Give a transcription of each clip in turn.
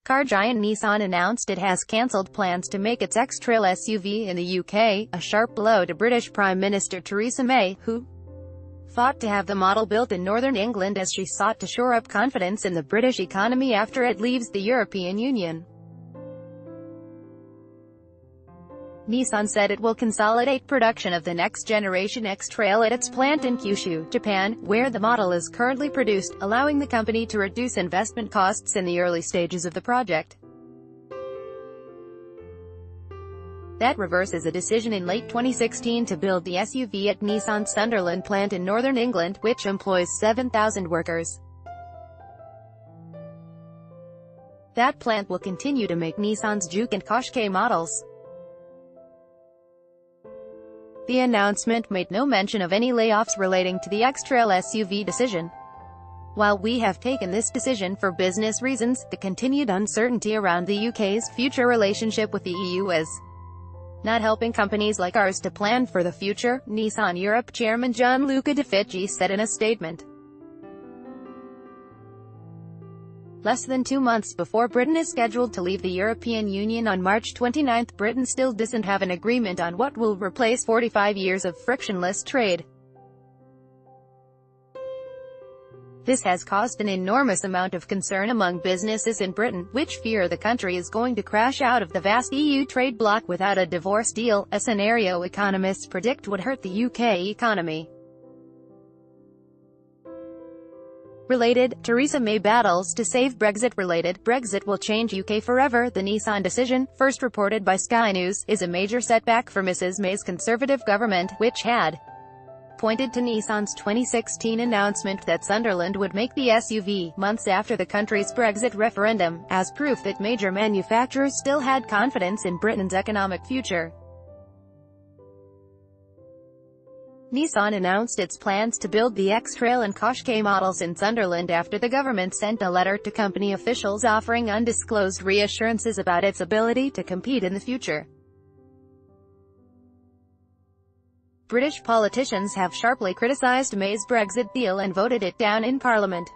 Car giant Nissan announced it has cancelled plans to make its X-Trail SUV in the UK, a sharp blow to British Prime Minister Theresa May, who fought to have the model built in northern England as she sought to shore up confidence in the British economy after it leaves the European Union. Nissan said it will consolidate production of the next-generation X-Trail at its plant in Kyushu, Japan, where the model is currently produced, allowing the company to reduce investment costs in the early stages of the project. That reverses a decision in late 2016 to build the SUV at Nissan's Sunderland plant in northern England, which employs 7,000 workers. That plant will continue to make Nissan's Juke and Qashqai models. The announcement made no mention of any layoffs relating to the X-Trail SUV decision. While we have taken this decision for business reasons, the continued uncertainty around the UK's future relationship with the EU is not helping companies like ours to plan for the future, Nissan Europe chairman Gianluca De Fici said in a statement. Less than 2 months before Britain is scheduled to leave the European Union on March 29, Britain still doesn't have an agreement on what will replace 45 years of frictionless trade. This has caused an enormous amount of concern among businesses in Britain, which fear the country is going to crash out of the vast EU trade bloc without a divorce deal, a scenario economists predict would hurt the UK economy. Related, Theresa May battles to save Brexit. Related, Brexit will change UK forever. The Nissan decision, first reported by Sky News, is a major setback for Mrs May's Conservative government, which had pointed to Nissan's 2016 announcement that Sunderland would make the SUV, months after the country's Brexit referendum, as proof that major manufacturers still had confidence in Britain's economic future. Nissan announced its plans to build the X-Trail and Qashqai models in Sunderland after the government sent a letter to company officials offering undisclosed reassurances about its ability to compete in the future. British politicians have sharply criticised May's Brexit deal and voted it down in Parliament.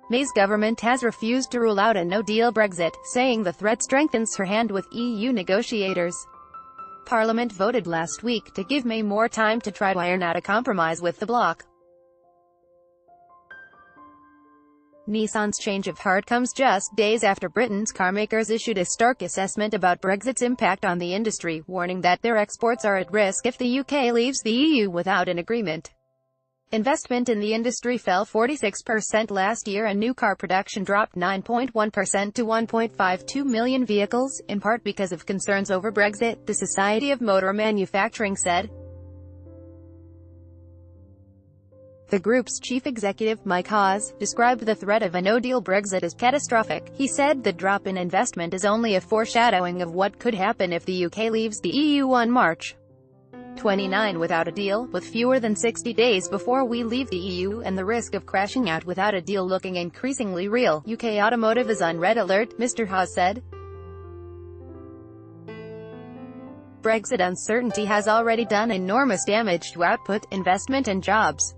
May's government has refused to rule out a no-deal Brexit, saying the threat strengthens her hand with EU negotiators. Parliament voted last week to give May more time to try to iron out a compromise with the bloc. Nissan's change of heart comes just days after Britain's carmakers issued a stark assessment about Brexit's impact on the industry, warning that their exports are at risk if the UK leaves the EU without an agreement. Investment in the industry fell 46% last year and new car production dropped 9.1% to 1.52 million vehicles, in part because of concerns over Brexit, the Society of Motor Manufacturing said. The group's chief executive, Mike Hawes, described the threat of a no-deal Brexit as catastrophic. He said the drop in investment is only a foreshadowing of what could happen if the UK leaves the EU on March 29 without a deal, with fewer than 60 days before we leave the EU, and the risk of crashing out without a deal looking increasingly real. UK Automotive is on red alert, Mr. Hawes said. Brexit uncertainty has already done enormous damage to output, investment and jobs.